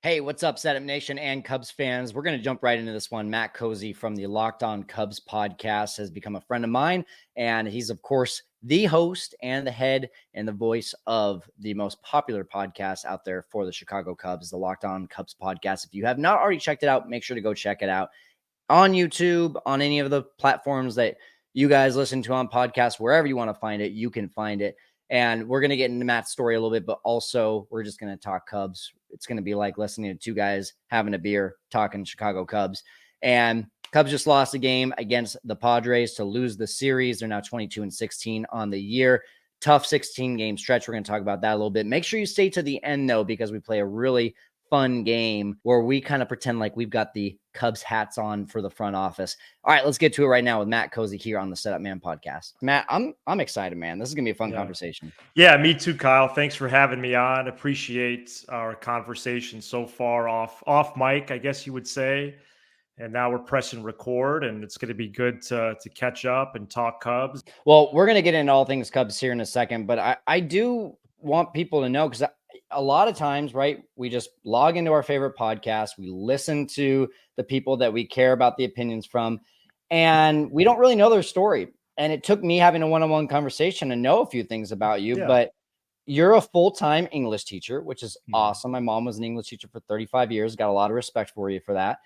Hey, what's up, Setup Nation and Cubs fans? We're going to jump right into this one. Matt Cozzi from the Locked On Cubs podcast has become a friend of mine, and he's, of course, the host and the head and the voice of the most popular podcast out there for the Chicago Cubs, the Locked On Cubs podcast. If you have not already checked it out, make sure to go check it out on YouTube, on any of the platforms that you guys listen to on podcasts, wherever you want to find it, you can find it. And we're going to get into Matt's story a little bit, but also we're just going to talk Cubs. It's going to be like listening to two guys having a beer, talking Chicago Cubs. And Cubs just lost a game against the Padres to lose the series. They're now 22-16 on the year. Tough 16-game stretch. We're going to talk about that a little bit. Make sure you stay to the end, though, because we play a really fun game where we kind of pretend like we've got the Cubs hats on for the front office. All right, let's get to it right now with Matt Cozzi here on the Setup Man podcast. Matt, I'm excited, man. This is gonna be a fun conversation. Yeah, me too, Kyle. Thanks for having me on. Appreciate our conversation so far off mic, I guess you would say. And now we're pressing record, and it's going to be good to catch up and talk Cubs. Well, we're going to get into all things Cubs here in a second, but I do want people to know, because a lot of times, right, we just log into our favorite podcast, we listen to the people that we care about the opinions from, and we don't really know their story. And it took me having a one-on-one conversation to know a few things about you, but you're a full-time English teacher, which is awesome. My mom was an English teacher for 35 years. Got a lot of respect for you for that.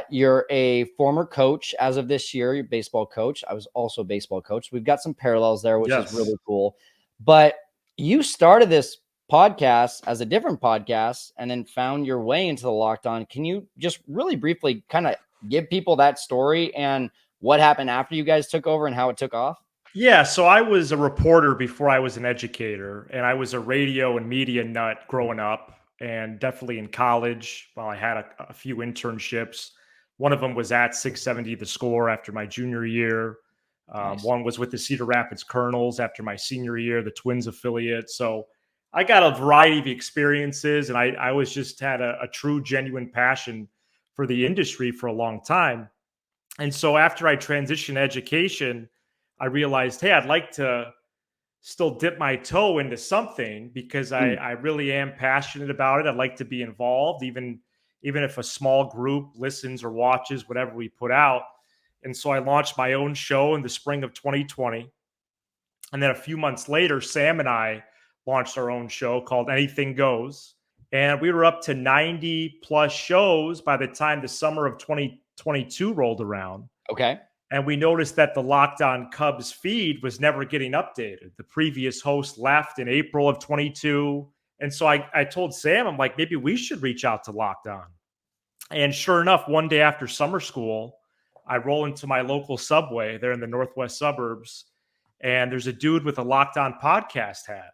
You're a former coach as of this year. You're a baseball coach. I was also a baseball coach. We've got some parallels there, which is really cool. But you started this podcast as a different podcast and then found your way into the Locked On. Can you just really briefly kind of give people that story and what happened after you guys took over and how it took off? Yeah, so I was a reporter before I was an educator, and I was a radio and media nut growing up, and definitely in college. Well, I had a few internships. One of them was at 670 The Score after my junior year. Nice. One was with the Cedar Rapids Colonels after my senior year, the Twins affiliate. So I got a variety of experiences, and I was just had a true, genuine passion for the industry for a long time. And so after I transitioned to education, I realized, hey, I'd like to still dip my toe into something because I really am passionate about it. I'd like to be involved, even if a small group listens or watches whatever we put out. And so I launched my own show in the spring of 2020. And then a few months later, Sam and I launched our own show called Anything Goes. And we were up to 90 plus shows by the time the summer of 2022 rolled around. Okay. And we noticed that the Locked On Cubs feed was never getting updated. The previous host left in April of 22. And so I told Sam, I'm like, maybe we should reach out to Locked On. And sure enough, one day after summer school, I roll into my local Subway there in the northwest suburbs, and there's a dude with a Locked On podcast hat.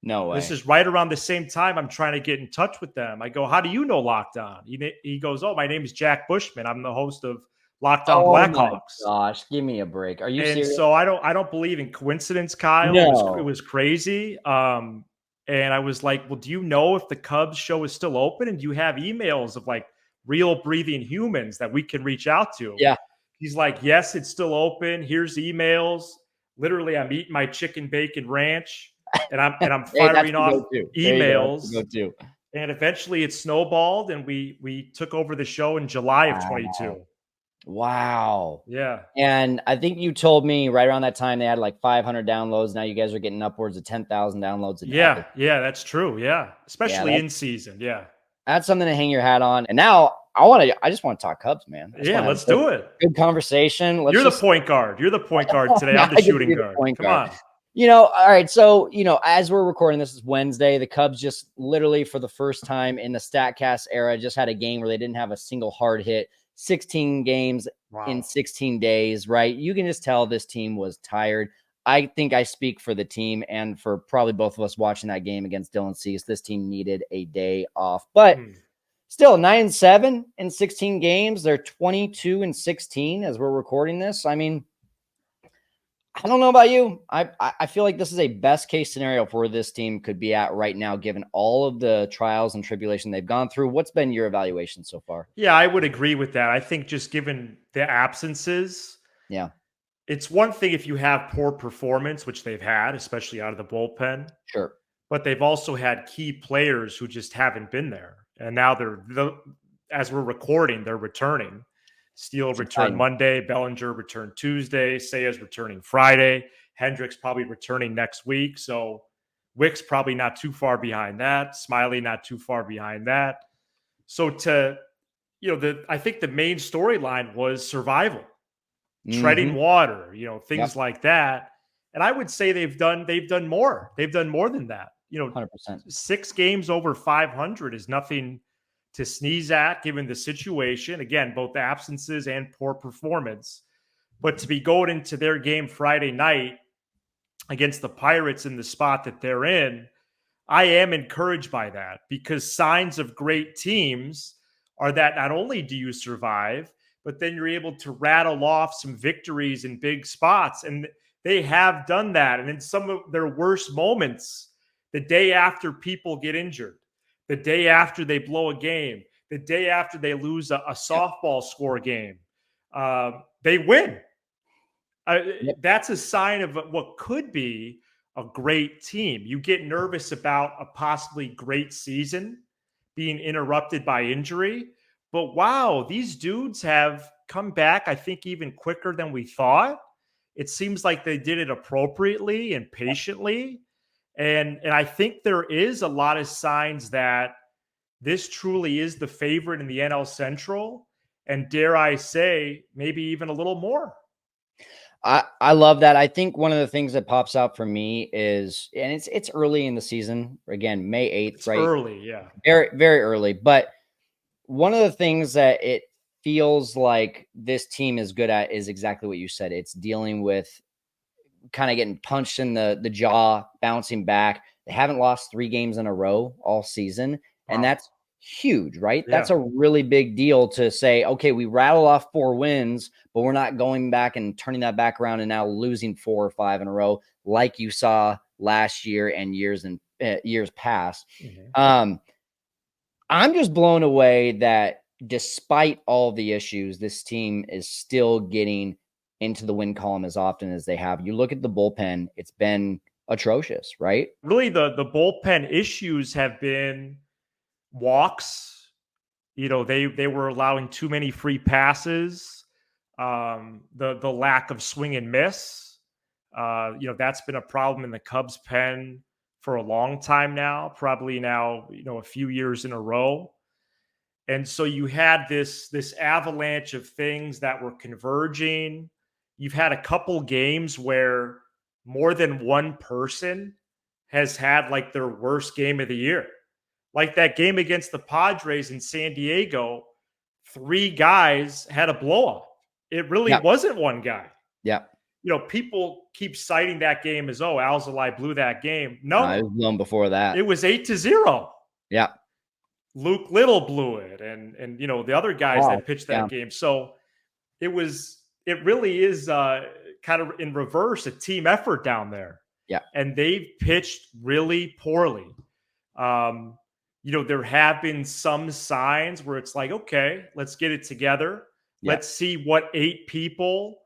No way. This is right around the same time I'm trying to get in touch with them. I go, how do you know Locked On? He goes, oh, my name is Jack Bushman. I'm the host of Locked On Blackhawks. Gosh, give me a break. Are you serious? So I don't believe in coincidence, Kyle. No. It was crazy. And I was like, well, do you know if the Cubs show is still open? And do you have emails of like real breathing humans that we can reach out to? Yeah. He's like, yes, it's still open. Here's emails. Literally, I'm eating my chicken bacon ranch and I'm firing off emails. And eventually it snowballed and we took over the show in July of 22. Wow. Yeah. And I think you told me right around that time they had like 500 downloads. Now you guys are getting upwards of 10,000 downloads a day. Yeah, that's true. Yeah. Especially in season. Yeah. That's something to hang your hat on. And now I just want to talk Cubs, man. Let's do it. Good conversation. You're the point guard. You're the point guard today. I'm the shooting guard. Come on. All right. So, as we're recording, this is Wednesday. The Cubs just literally for the first time in the StatCast era just had a game where they didn't have a single hard hit. 16 games in 16 days, right? You can just tell this team was tired. I think I speak for the team and for probably both of us watching that game against Dylan Cease. This team needed a day off, but still 9-7 in 16 games. They're 22-16 as we're recording this. I mean, I don't know about you. I feel like this is a best case scenario for where this team could be at right now, given all of the trials and tribulation they've gone through. What's been your evaluation so far? Yeah, I would agree with that. I think just given the absences, it's one thing if you have poor performance, which they've had, especially out of the bullpen. Sure. But they've also had key players who just haven't been there. And now as we're recording, they're returning. Steele It's returned exciting. Monday. Bellinger returned Tuesday. Seiya's returning Friday. Hendricks probably returning next week. So Wick's probably not too far behind that. Smiley not too far behind that. So I think the main storyline was survival, treading water, things Yep. like that. And I would say they've done more. They've done more than that. 100%. 6 games over 500 is nothing to sneeze at given the situation. Again, both absences and poor performance. But to be going into their game Friday night against the Pirates in the spot that they're in, I am encouraged by that, because signs of great teams are that not only do you survive, but then you're able to rattle off some victories in big spots. And they have done that. And in some of their worst moments, the day after people get injured, the day after they blow a game, the day after they lose a softball score game, they win. That's a sign of what could be a great team. You get nervous about a possibly great season being interrupted by injury, but wow, these dudes have come back, I think, even quicker than we thought. It seems like they did it appropriately and patiently. And I think there is a lot of signs that this truly is the favorite in the NL Central. And dare I say, maybe even a little more. I love that. I think one of the things that pops out for me is, and it's early in the season, again, May 8th, It's right? early, yeah. Very, very early. But one of the things that it feels like this team is good at is exactly what you said. It's dealing with kind of getting punched in the jaw, bouncing back. They haven't lost 3 games in a row all season. And Wow. that's huge, right? Yeah. That's a really big deal to say, okay, we rattle off 4 wins, but we're not going back and turning that back around and now losing 4 or 5 in a row like you saw last year and years past. Mm-hmm. I'm just blown away that despite all the issues, this team is still getting into the win column as often as they have. You look at the bullpen, it's been atrocious, right? Really, the bullpen issues have been walks. They were allowing too many free passes. The lack of swing and miss. That's been a problem in the Cubs pen for a long time now, probably now, a few years in a row. And so you had this avalanche of things that were converging. You've had a couple games where more than one person has had like their worst game of the year. Like that game against the Padres in San Diego, 3 guys had a blow up. It really wasn't one guy. Yeah. People keep citing that game as, oh, Alzolay blew that game. No, it was blown before that. It was 8-0. Yeah. Luke Little blew it, and the other guys that pitched that game. So it really is kind of in reverse, a team effort down there. Yeah. And they've pitched really poorly. There have been some signs where it's like, okay, let's get it together. Yeah. Let's see what 8 people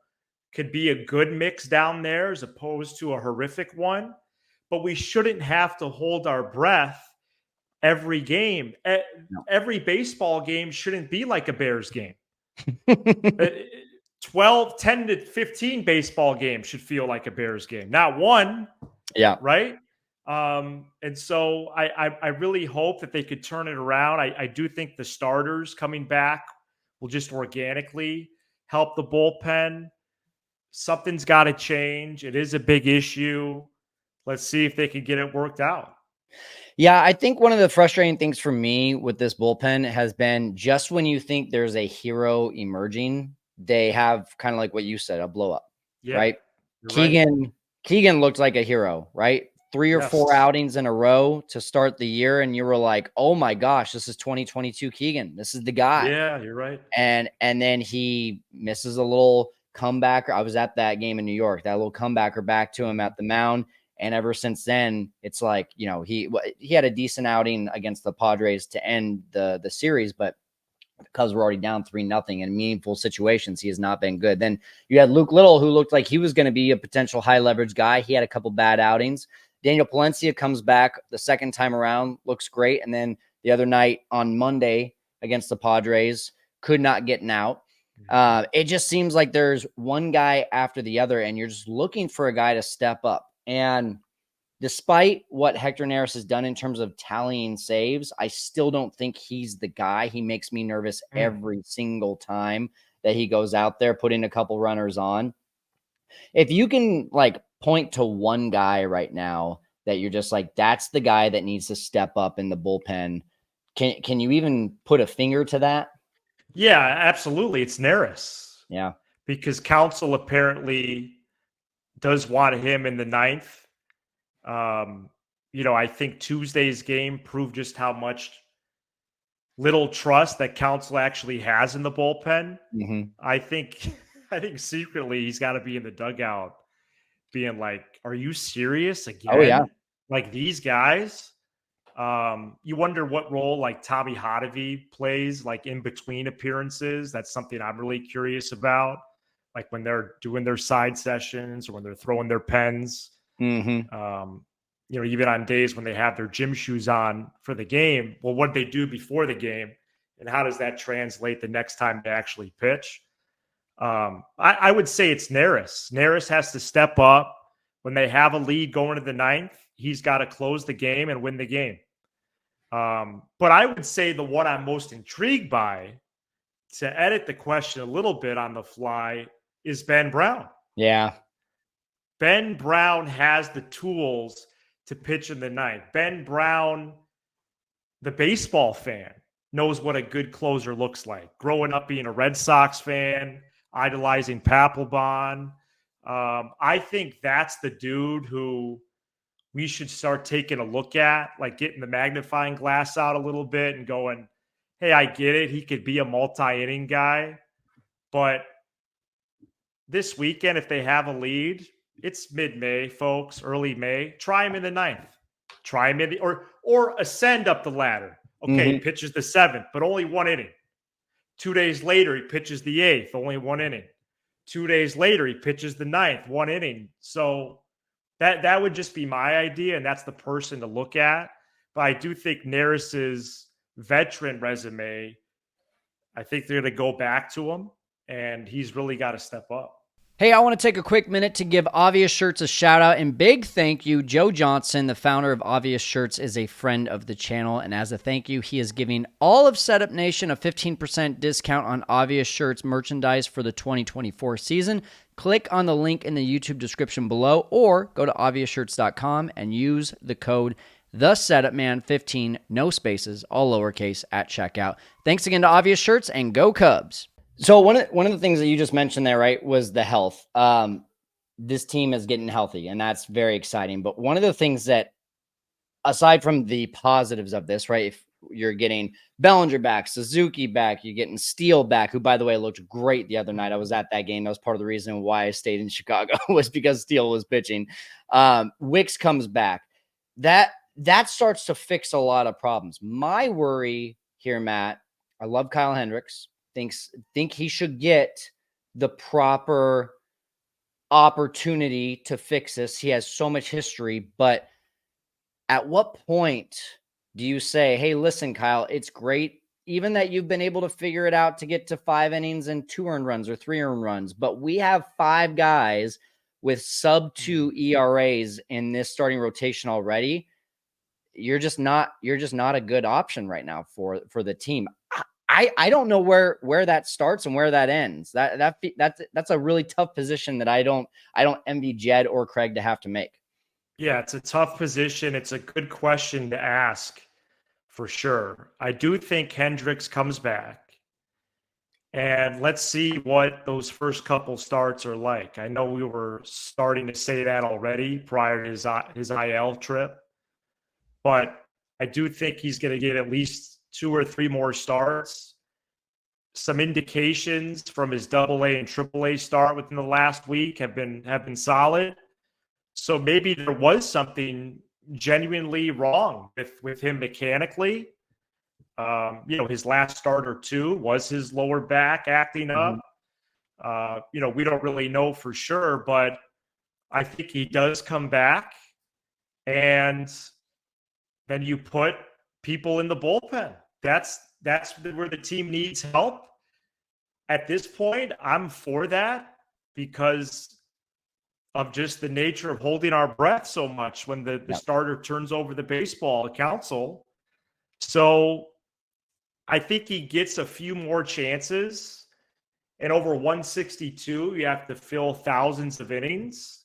could be a good mix down there as opposed to a horrific one. But we shouldn't have to hold our breath every game. No. Every baseball game shouldn't be like a Bears game. 10 to 15 baseball games should feel like a Bears game, not one. Yeah. Right. And so I really hope that they could turn it around. I do think the starters coming back will just organically help the bullpen. Something's got to change. It is a big issue. Let's see if they can get it worked out. Yeah, I think one of the frustrating things for me with this bullpen has been just when you think there's a hero emerging, they have kind of like what you said, a blow up, right? Keegan looked like a hero, right? 3 or 4 outings in a row to start the year. And you were like, oh my gosh, this is 2022 Keegan. This is the guy. Yeah, you're right. And then he misses a little comebacker. I was at that game in New York, that little comebacker back to him at the mound. And ever since then, it's like, he had a decent outing against the Padres to end the series, but because we're already down 3-0 in meaningful situations, he has not been good. Then you had Luke Little, who looked like he was going to be a potential high leverage guy. He had a couple bad outings. Daniel Palencia comes back the second time around, looks great. And then the other night on Monday against the Padres, could not get an out. It just seems like there's one guy after the other, and you're just looking for a guy to step up. And despite what Hector Neris has done in terms of tallying saves, I still don't think he's the guy. He makes me nervous every single time that he goes out there putting a couple runners on. If you can like point to one guy right now that you're just like, that's the guy that needs to step up in the bullpen, can you even put a finger to that? Yeah, absolutely. It's Neris. Yeah. Because Counsell apparently does want him in the ninth. I think Tuesday's game proved just how much little trust that Counsell actually has in the bullpen. Mm-hmm. I think secretly he's got to be in the dugout being like, are you serious again? Oh, yeah. Like these guys? You wonder what role like Tommy Hotovy plays like in between appearances. That's something I'm really curious about. Like when they're doing their side sessions or when they're throwing their pens. Mm-hmm. Even on days when they have their gym shoes on for the game, well, what they do before the game and how does that translate the next time they actually pitch? I would say it's Neris. Neris has to step up when they have a lead going to the ninth. He's got to close the game and win the game. But I would say the one I'm most intrigued by, to edit the question a little bit on the fly, is Ben Brown. Yeah. Ben Brown has the tools to pitch in the ninth. Ben Brown, the baseball fan, knows what a good closer looks like. Growing up being a Red Sox fan, idolizing Papelbon. I think that's the dude who we should start taking a look at, like getting the magnifying glass out a little bit and going, hey, I get it. He could be a multi-inning guy. But this weekend, if they have a lead, it's mid-May, folks, early May. Try him in the ninth. Try him in the or ascend up the ladder. Okay, he pitches the seventh, but only one inning. 2 days later, he pitches the eighth, only one inning. 2 days later, he pitches the ninth, one inning. So that would just be my idea, and that's the person to look at. But I do think Neris's veteran resume, I think they're going to go back to him, and he's really got to step up. Hey, I want to take a quick minute to give Obvious Shirts a shout out and big thank you. Joe Johnson, the founder of Obvious Shirts, is a friend of the channel. And as a thank you, he is giving all of Setup Nation a 15% discount on Obvious Shirts merchandise for the 2024 season. Click on the link in the YouTube description below or go to obviousshirts.com and use the code TheSetupMan15, no spaces, all lowercase, at checkout. Thanks again to Obvious Shirts and go Cubs. So one of the things that you just mentioned there, right, was the health. This team is getting healthy, and that's very exciting. But one of the things that, aside from the positives of this, right, if you're getting Bellinger back, Suzuki back, you're getting Steele back, who, by the way, looked great the other night. I was at that game. That was part of the reason why I stayed in Chicago was because Steele was pitching. Wicks comes back. That starts to fix a lot of problems. My worry here, Matt, I love Kyle Hendricks. Think he should get the proper opportunity to fix this. He has so much history, but at what point do you say, hey, listen, Kyle, it's great even that you've been able to figure it out to get to 5 innings and 2 earned runs or 3 earned runs, but we have 5 guys with sub-2 ERAs in this starting rotation already. You're just not a good option right now for the team. I don't know where that starts and where that ends. That's a really tough position that I don't envy Jed or Craig to have to make. Yeah, it's a tough position. It's a good question to ask for sure. I do think Hendricks comes back. And let's see what those first couple starts are like. I know we were starting to say that already prior to his IL trip. But I do think he's going to get at least 2 or 3 more starts. Some indications from his AA and AAA start within the last week have been solid. So maybe there was something genuinely wrong with him mechanically. His last start or 2 was his lower back acting up. We don't really know for sure, but I think he does come back. And then you put people in the bullpen. That's where the team needs help. At this point, I'm for that because of just the nature of holding our breath so much when the starter turns over the baseball to Counsell. So I think he gets a few more chances. And over 162, you have to fill thousands of innings.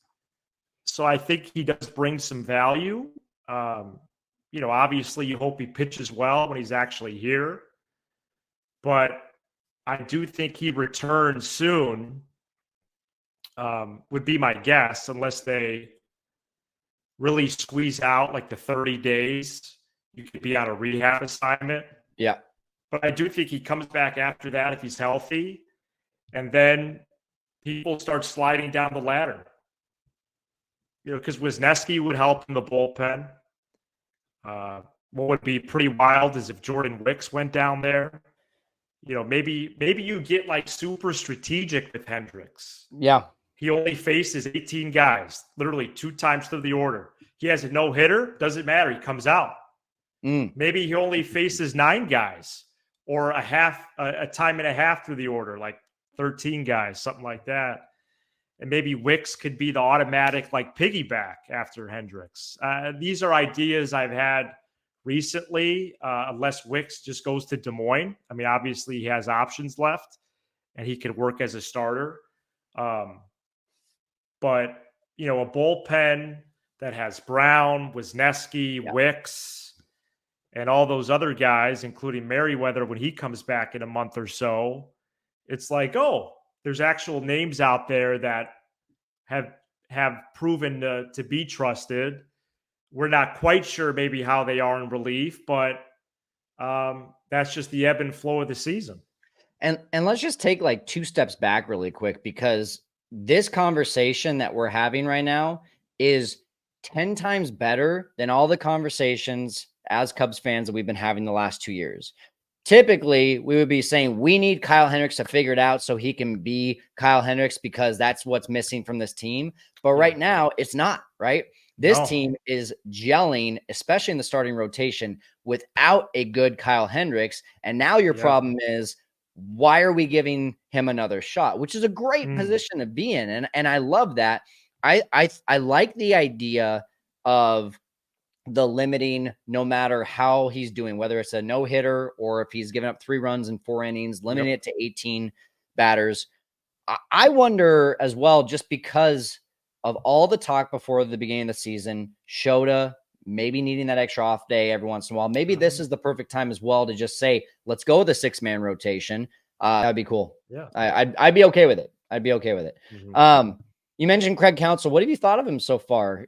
So I think he does bring some value. Obviously you hope he pitches well when he's actually here. But I do think he returns soon, would be my guess, unless they really squeeze out like the 30 days. You could be on a rehab assignment. Yeah. But I do think he comes back after that if he's healthy. And then people start sliding down the ladder. Because Wisniewski would help in the bullpen. What would be pretty wild is if Jordan Wicks went down there. Maybe you get like super strategic with Hendricks. Yeah. He only faces 18 guys, literally 2 times through the order. He has a no-hitter, doesn't matter. He comes out. Maybe he only faces 9 guys or a time and a half through the order, like 13 guys, something like that. And maybe Wicks could be the automatic like piggyback after Hendricks. These are ideas I've had recently, unless Wicks just goes to Des Moines. I mean, obviously he has options left and he could work as a starter. But, a bullpen that has Brown, Wisniewski, Wicks, and all those other guys, including Merriweather when he comes back in a month or so, it's like, oh, there's actual names out there that have proven to be trusted. We're not quite sure maybe how they are in relief, but that's just the ebb and flow of the season. And let's just take like 2 steps back really quick, because this conversation that we're having right now is 10 times better than all the conversations as Cubs fans that we've been having the last 2 years. Typically, we would be saying we need Kyle Hendricks to figure it out so he can be Kyle Hendricks because that's what's missing from this team. But right now, it's not, right? This team is gelling, especially in the starting rotation, without a good Kyle Hendricks. And now your problem is, why are we giving him another shot? Which is a great position to be in. And I love that. I like the idea of the limiting, no matter how he's doing, whether it's a no-hitter or if he's given up 3 runs in 4 innings, limiting it to 18 batters. I wonder as well, just because of all the talk before the beginning of the season, Shota maybe needing that extra off day every once in a while. Maybe this is the perfect time as well to just say, let's go with a 6-man rotation. That'd be cool. Yeah. I'd be okay with it. I'd be okay with it. You mentioned Craig Counsell. What have you thought of him so far?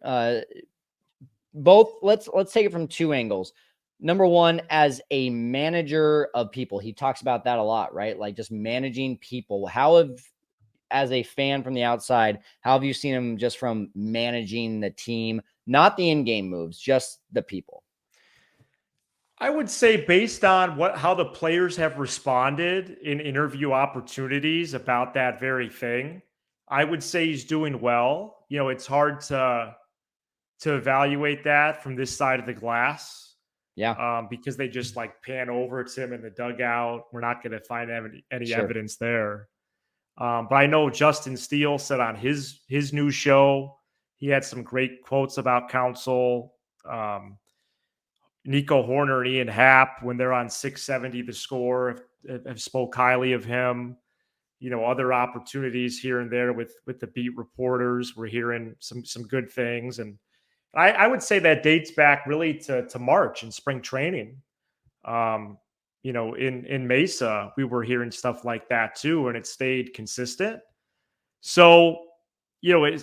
Both, let's take it from 2 angles. Number one, as a manager of people, he talks about that a lot, right? Like just managing people. As a fan from the outside, how have you seen him just from managing the team, not the in-game moves, just the people? I would say based on how the players have responded in interview opportunities about that very thing, I would say he's doing well. It's hard to evaluate that from this side of the glass. Yeah. Because they just like pan over to him in the dugout. We're not going to find any evidence there. But I know Justin Steele said on his new show, he had some great quotes about Counsell. Nico Horner and Ian Happ, when they're on 670 The Score, have spoke highly of him. Other opportunities here and there with the beat reporters, we're hearing some good things. And I would say that dates back really to March in spring training. In Mesa, we were hearing stuff like that too, and it stayed consistent. So,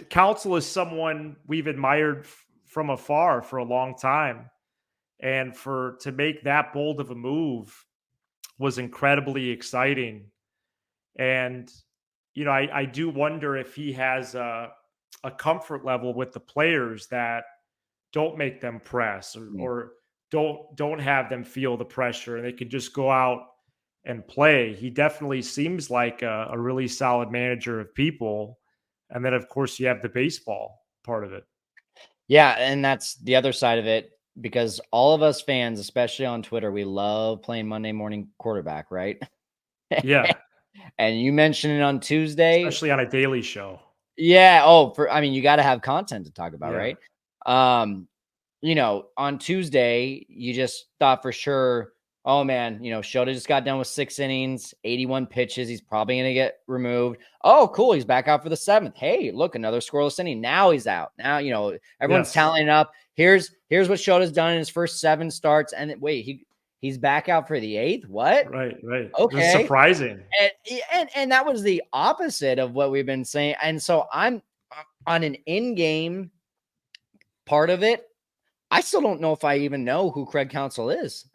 Counsell is someone we've admired from afar for a long time. And to make that bold of a move was incredibly exciting. And, I do wonder if he has a comfort level with the players that don't make them press or don't have them feel the pressure, and they can just go out and play. He definitely seems like a really solid manager of people. And then, of course, you have the baseball part of it. Yeah, and that's the other side of it. because all of us fans, especially on Twitter, we love playing Monday morning quarterback, right? Yeah, And you mentioned it on Tuesday. especially on a daily show. Yeah. Oh, you got to have content to talk about, Yeah. right? Um, on Tuesday, you just thought for sure, oh man, Shota just got done with 6 innings, 81 pitches. He's probably going to get removed. Oh, cool. He's back out for the 7th. Hey, look, another scoreless inning. Now he's out. Now, everyone's Yes. tallying up. Here's what Shota's done in his first 7 starts. And wait, he's back out for the 8th. What? Right. It was Okay. surprising. And that was the opposite of what we've been saying. And so I'm on an in-game part of it. I still don't know if I even know who Craig Counsell is.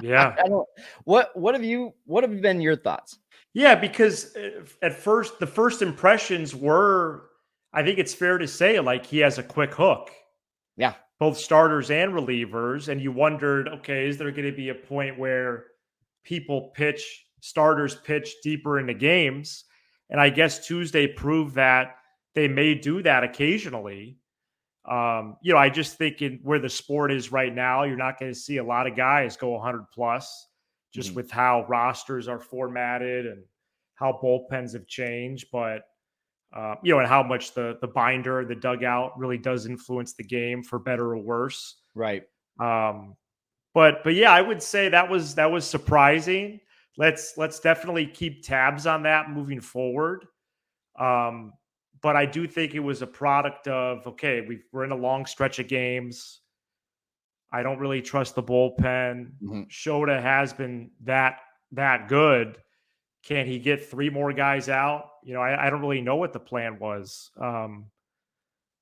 Yeah. I don't. What have been your thoughts? Yeah, because at first, the first impressions were, I think it's fair to say, like he has a quick hook. Yeah. Both starters and relievers. And you wondered, okay, is there going to be a point where starters pitch deeper into games? And I guess Tuesday proved that they may do that occasionally. I just think in where the sport is right now, you're not going to see a lot of guys go 100 plus just with how rosters are formatted and how bullpens have changed. But, and how much the binder, the dugout really does influence the game for better or worse. Right. But yeah, I would say that was surprising. Let's definitely keep tabs on that moving forward. But I do think it was a product of, okay, we're in a long stretch of games. I don't really trust the bullpen. Shota has been that good. Can he get 3 more guys out? I don't really know what the plan was.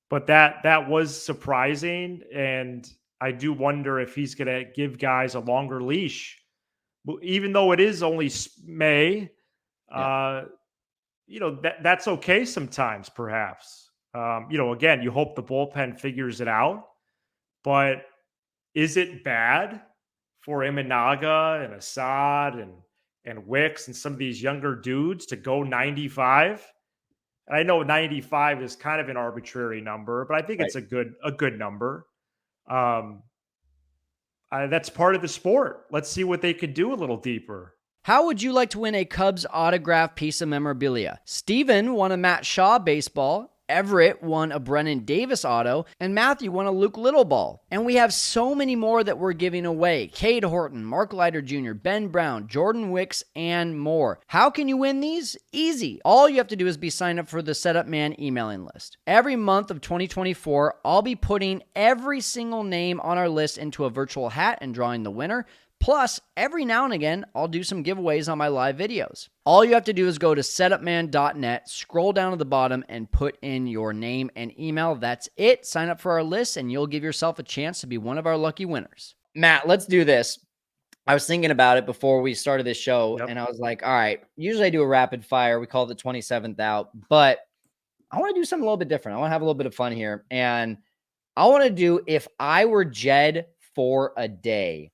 But that was surprising. And I do wonder if he's going to give guys a longer leash. Even though it is only May, that's okay sometimes, perhaps. Again, you hope the bullpen figures it out, but is it bad for Imanaga and Assad and Wicks and some of these younger dudes to go 95? And I know 95 is kind of an arbitrary number, but I think it's a good number. That's part of the sport. Let's see what they could do a little deeper. How would you like to win a Cubs autographed piece of memorabilia? Steven won a Matt Shaw baseball, Everett won a Brennan Davis auto, and Matthew won a Luke Little ball. And we have so many more that we're giving away. Cade Horton, Mark Leiter Jr., Ben Brown, Jordan Wicks, and more. How can you win these? Easy. All you have to do is be signed up for the Setup Man emailing list. Every month of 2024, I'll be putting every single name on our list into a virtual hat and drawing the winner. Plus, every now and again, I'll do some giveaways on my live videos. All you have to do is go to setupman.net, scroll down to the bottom, and put in your name and email. That's it. Sign up for our list, and you'll give yourself a chance to be one of our lucky winners. Matt, let's do this. I was thinking about it before we started this show, and I was like, all right, usually I do a rapid fire. We call it the 27th out, but I want to do something a little bit different. I want to have a little bit of fun here, and I want to do if I were Jed for a day.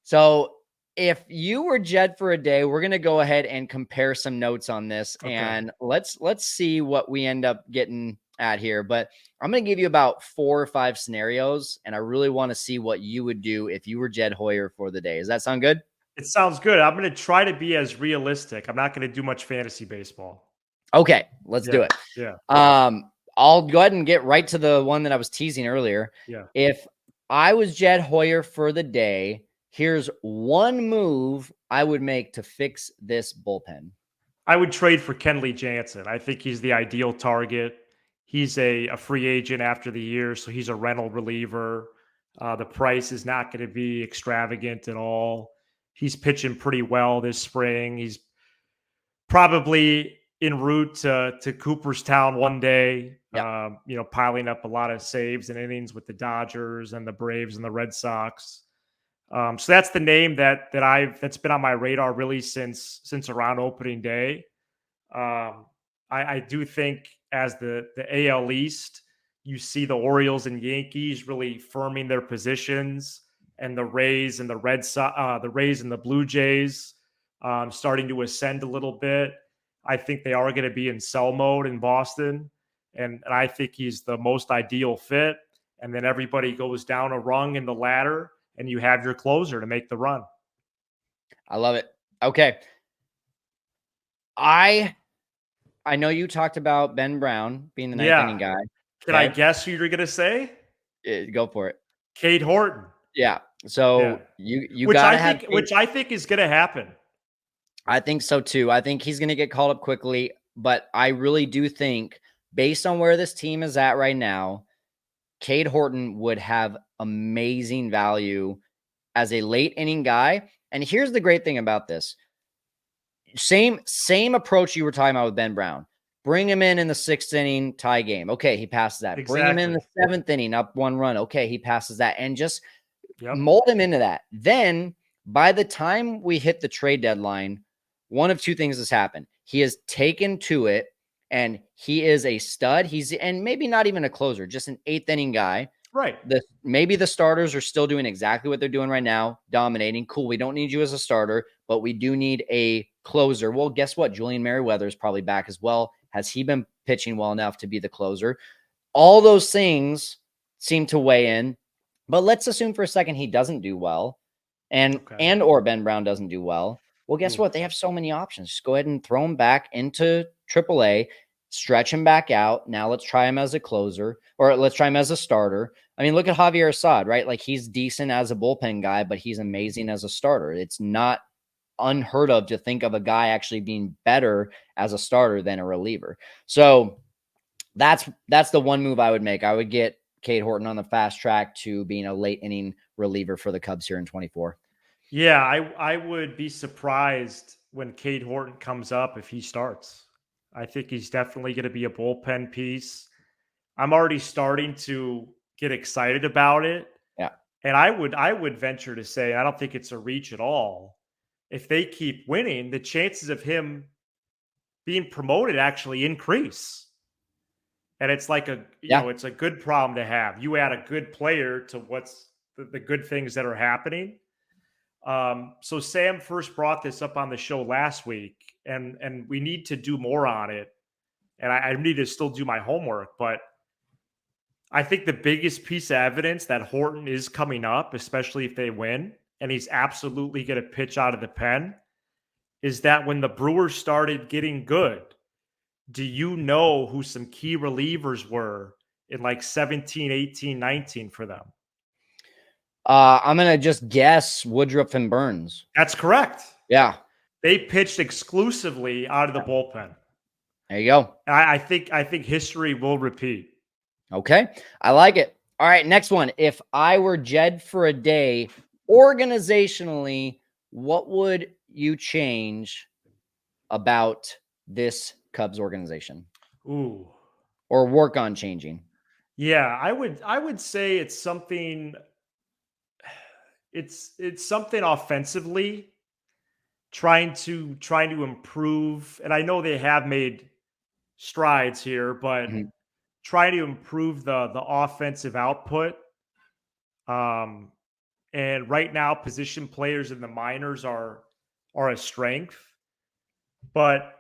So if you were Jed for a day, we're going to go ahead and compare some notes on this, and let's see what we end up getting at here. But I'm going to give you about 4 or 5 scenarios, and I really want to see what you would do if you were Jed Hoyer for the day. Does that sound good? It sounds good. I'm going to try to be as realistic. I'm not going to do much fantasy baseball. Okay, let's do it. Yeah. I'll go ahead and get right to the one that I was teasing earlier. Yeah. If I was Jed Hoyer for the day, here's one move I would make to fix this bullpen. I would trade for Kenley Jansen. I think he's the ideal target. He's a free agent after the year, so he's a rental reliever. The price is not going to be extravagant at all. He's pitching pretty well this spring. He's probably en route to Cooperstown one day, piling up a lot of saves and innings with the Dodgers and the Braves and the Red Sox. So that's the name that's been on my radar really since around opening day. I do think as the AL East, you see the Orioles and Yankees really firming their positions, and the Rays and the Rays and the Blue Jays starting to ascend a little bit. I think they are going to be in sell mode in Boston, and I think he's the most ideal fit. and then everybody goes down a rung in the ladder, and you have your closer to make the run. I love it. Okay. I know you talked about Ben Brown being the ninth inning guy. Can I guess who you're going to say? Go for it. Cade Horton. Yeah. So you got to have which I think is going to happen. I think so too. I think he's going to get called up quickly, but I really do think, based on where this team is at right now, Cade Horton would have amazing value as a late inning guy. And here's the great thing about this. Same approach you were talking about with Ben Brown. Bring him in the 6th inning, tie game. Okay, he passes that. Exactly. Bring him in the 7th inning, up 1 run. Okay, he passes that. And just mold him into that. Then by the time we hit the trade deadline, one of two things has happened. He has taken to it, and he is a stud. And maybe not even a closer, just an 8th inning guy. Right. Maybe the starters are still doing exactly what they're doing right now, dominating. Cool. We don't need you as a starter, but we do need a closer. Well, guess what? Julian Merriweather is probably back as well. Has he been pitching well enough to be the closer? All those things seem to weigh in, but let's assume for a second he doesn't do well, and or Ben Brown doesn't do well. Well, guess what? They have so many options. Just go ahead and throw him back into AAA, stretch him back out. Now let's try him as a closer, or let's try him as a starter. I mean, look at Javier Assad, right? Like, he's decent as a bullpen guy, but he's amazing as a starter. It's not unheard of to think of a guy actually being better as a starter than a reliever. So that's the one move I would make. I would get Cade Horton on the fast track to being a late inning reliever for the Cubs here in 24. Yeah, I would be surprised when Cade Horton comes up if he starts. I think he's definitely going to be a bullpen piece. I'm already starting to get excited about it. Yeah. And I would venture to say, I don't think it's a reach at all. If they keep winning, the chances of him being promoted actually increase. And it's like it's a good problem to have. You add a good player to what's the good things that are happening. So Sam first brought this up on the show last week, and we need to do more on it. And I need to still do my homework, but I think the biggest piece of evidence that Horton is coming up, especially if they win, and he's absolutely going to pitch out of the pen, is that when the Brewers started getting good, do you know who some key relievers were in like 17, 18, 19 for them? I'm going to just guess Woodruff and Burns. That's correct. Yeah. They pitched exclusively out of the bullpen. There you go. I think history will repeat. Okay. I like it. All right. Next one. If I were Jed for a day, organizationally, what would you change about this Cubs organization? Ooh. Or work on changing? Yeah, I would say it's something offensively, trying to improve. And I know they have made strides here, but try to improve the offensive output. And right now, position players in the minors are a strength, but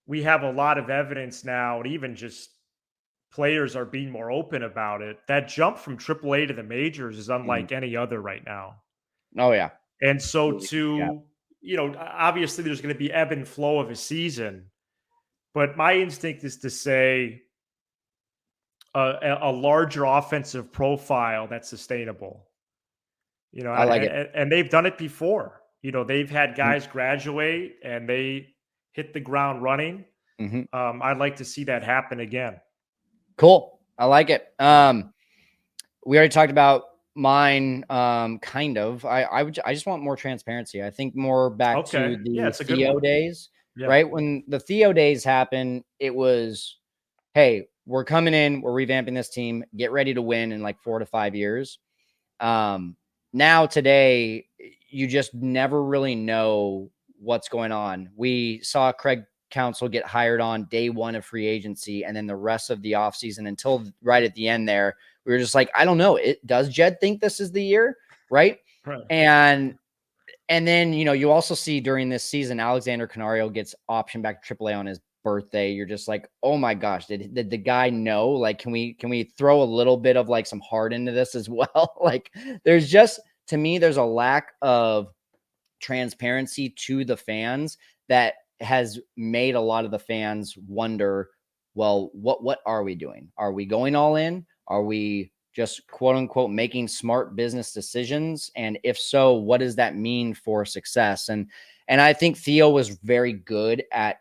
we have a lot of evidence now, and even just players are being more open about it. That jump from AAA to the majors is unlike any other right now. Oh, yeah. And so obviously there's going to be ebb and flow of a season, but my instinct is to say a larger offensive profile that's sustainable. I like it. And they've done it before. They've had guys graduate and they hit the ground running. I'd like to see that happen again. Cool. I like it. We already talked about mine, kind of. I just want more transparency. I think more back to the Theo days, right? When the Theo days happened, it was, hey, we're coming in, we're revamping this team, get ready to win in like 4 to 5 years. Now today, you just never really know what's going on. We saw Craig Counsell get hired on day one of free agency, and then the rest of the offseason until right at the end there, we were just like, I don't know. Does Jed think this is the year? Right. And then, you also see during this season, Alexander Canario gets optioned back to AAA on his birthday, you're just like, oh my gosh, did the guy know? Like, can we throw a little bit of like some heart into this as well? Like, there's just, to me, there's a lack of transparency to the fans that has made a lot of the fans wonder, well, what are we doing? Are we going all in? Are we just quote unquote making smart business decisions? And if so, what does that mean for success? And I think Theo was very good at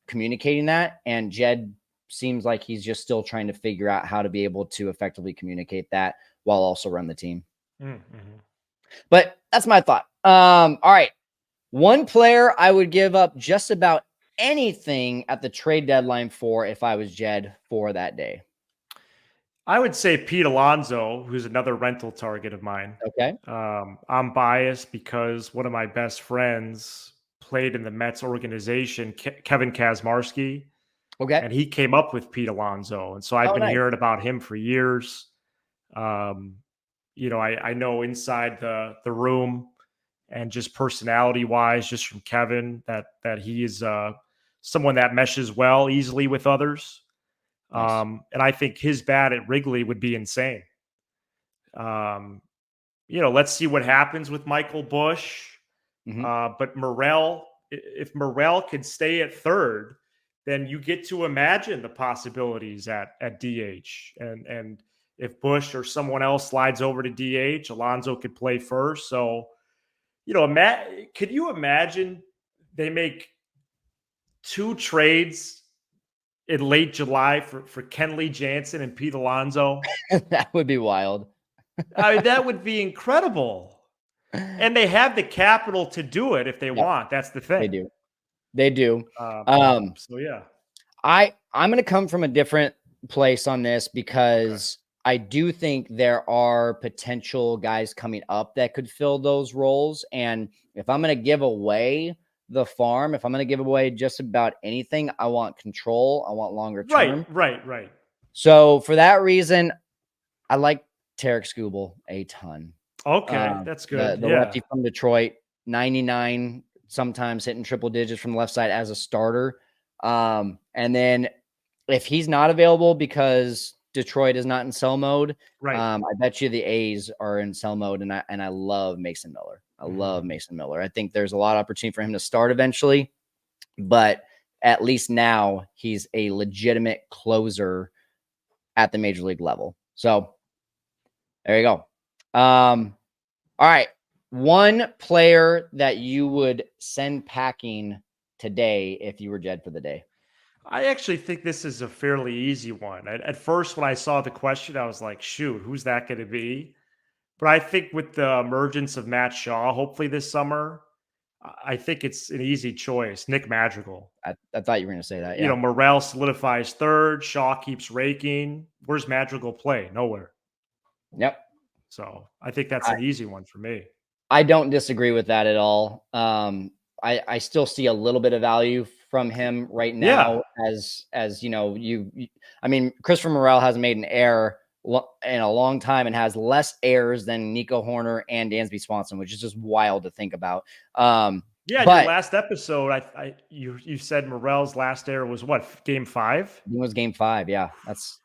communicating that, and Jed seems like he's just still trying to figure out how to be able to effectively communicate that while also run the team. Mm-hmm. But that's my thought. All right. One player I would give up just about anything at the trade deadline for if I was Jed for that day. I would say Pete Alonso, who's another rental target of mine. Okay. I'm biased because one of my best friends played in the Mets organization, Kevin Kazmarski. Okay. And he came up with Pete Alonso. And so I've been nice. hearing about him for years. I know inside the room and just personality wise, just from Kevin, that he is someone that meshes well easily with others. Nice. And I think his bat at Wrigley would be insane. Let's see what happens with Michael Busch. Mm-hmm. But Morel, if Morel could stay at third, then you get to imagine the possibilities at DH. And if Busch or someone else slides over to DH, Alonso could play first. So, could you imagine they make 2 trades in late July for Kenley Jansen and Pete Alonso? That would be wild. I mean, that would be incredible. And they have the capital to do it if they want. That's the thing. They do. So yeah. I'm going to come from a different place on this because I do think there are potential guys coming up that could fill those roles. And if I'm going to give away the farm, if I'm going to give away just about anything, I want control. I want longer term. Right. So for that reason, I like Tarek Skubal a ton. Okay, that's good. The lefty from Detroit, 99, sometimes hitting triple digits from the left side as a starter. And then if he's not available because Detroit is not in sell mode, right. I bet you the A's are in sell mode, and I love Mason Miller. I love Mason Miller. I think there's a lot of opportunity for him to start eventually, but at least now he's a legitimate closer at the major league level. So there you go. All right. One player that you would send packing today if you were Jed for the day. I actually think this is a fairly easy one. At first, when I saw the question, I was like, shoot, who's that going to be? But I think with the emergence of Matt Shaw, hopefully this summer, I think it's an easy choice. Nick Madrigal. I thought you were going to say that. Yeah. Morel solidifies third. Shaw keeps raking. Where's Madrigal play? Nowhere. Yep. So I think that's an easy one for me. I don't disagree with that at all. I still see a little bit of value from him right now as I mean, Christopher Morel hasn't made an error in a long time and has less errors than Nico Horner and Dansby Swanson, which is just wild to think about. But your last episode, you said Morel's last error was what, game 5? It was game 5. Yeah, that's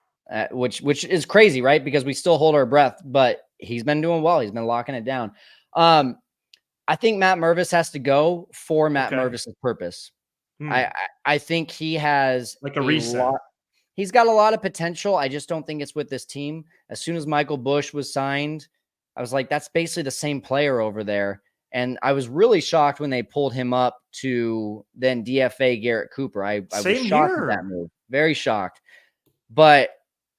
which is crazy, right? Because we still hold our breath, but he's been doing well. He's been locking it down. I think Matt Mervis has to go for Matt Mervis's purpose. I think he has like a reset. He's got a lot of potential. I just don't think it's with this team. As soon as Michael Busch was signed, I was like, that's basically the same player over there. And I was really shocked when they pulled him up to then DFA Garrett Cooper. I was shocked at that move. Very shocked. But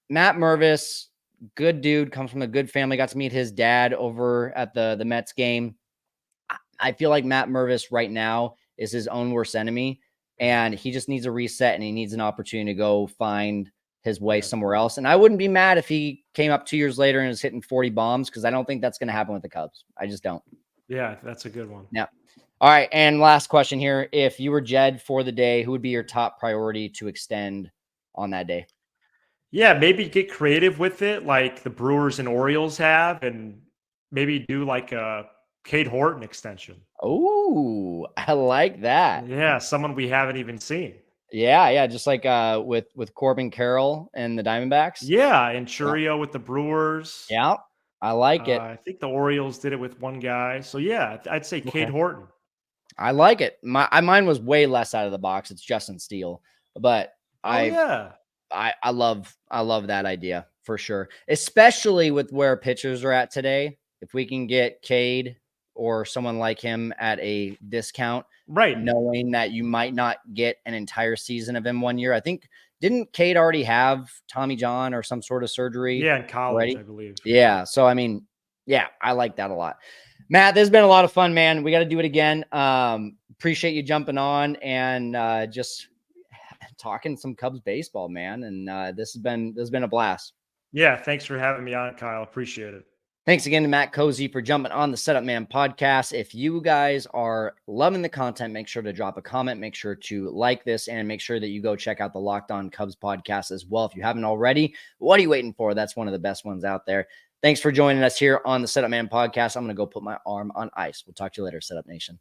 Matt Mervis, good dude, comes from a good family. Got to meet his dad over at the Mets game. I feel like Matt Mervis right now is his own worst enemy, and he just needs a reset, and he needs an opportunity to go find his way somewhere else. And I wouldn't be mad if he came up 2 years later and is hitting 40 bombs, because I don't think that's going to happen with the Cubs. I just don't. Yeah, that's a good one. Yeah. All right, and last question here. If you were Jed for the day, who would be your top priority to extend on that day? Yeah, maybe get creative with it like the Brewers and Orioles have, and maybe do like a Cade Horton extension. Oh, I like that. Yeah, someone we haven't even seen. Yeah, just like with Corbin Carroll and the Diamondbacks. Yeah, and Yeah, Churio with the Brewers. yeah, I like it. I think the Orioles did it with one guy. So yeah, I'd say Cade Okay, Horton. I like it. Mine was way less out of the box. It's Justin Steele, but Oh I yeah. I love that idea for sure, especially with where pitchers are at today. If we can get Cade or someone like him at a discount, Right. knowing that you might not get an entire season of him 1 year. I think didn't Cade already have Tommy John or some sort of surgery Yeah, in college, already? I believe. Yeah. So I mean, yeah, I like that a lot. Matt, this has been a lot of fun, man. We got to do it again. Appreciate you jumping on and just talking some Cubs baseball, man. And this has been a blast. Yeah, thanks for having me on, Kyle. Appreciate it. Thanks again to Matt Cozzi for jumping on the Setup Man podcast. If you guys are loving the content, make sure to drop a comment, make sure to like this, and make sure that you go check out the Locked On Cubs podcast as well. If you haven't already, what are you waiting for? That's one of the best ones out there. Thanks for joining us here on the Setup Man podcast. I'm going to go put my arm on ice. We'll talk to you later, Setup Nation.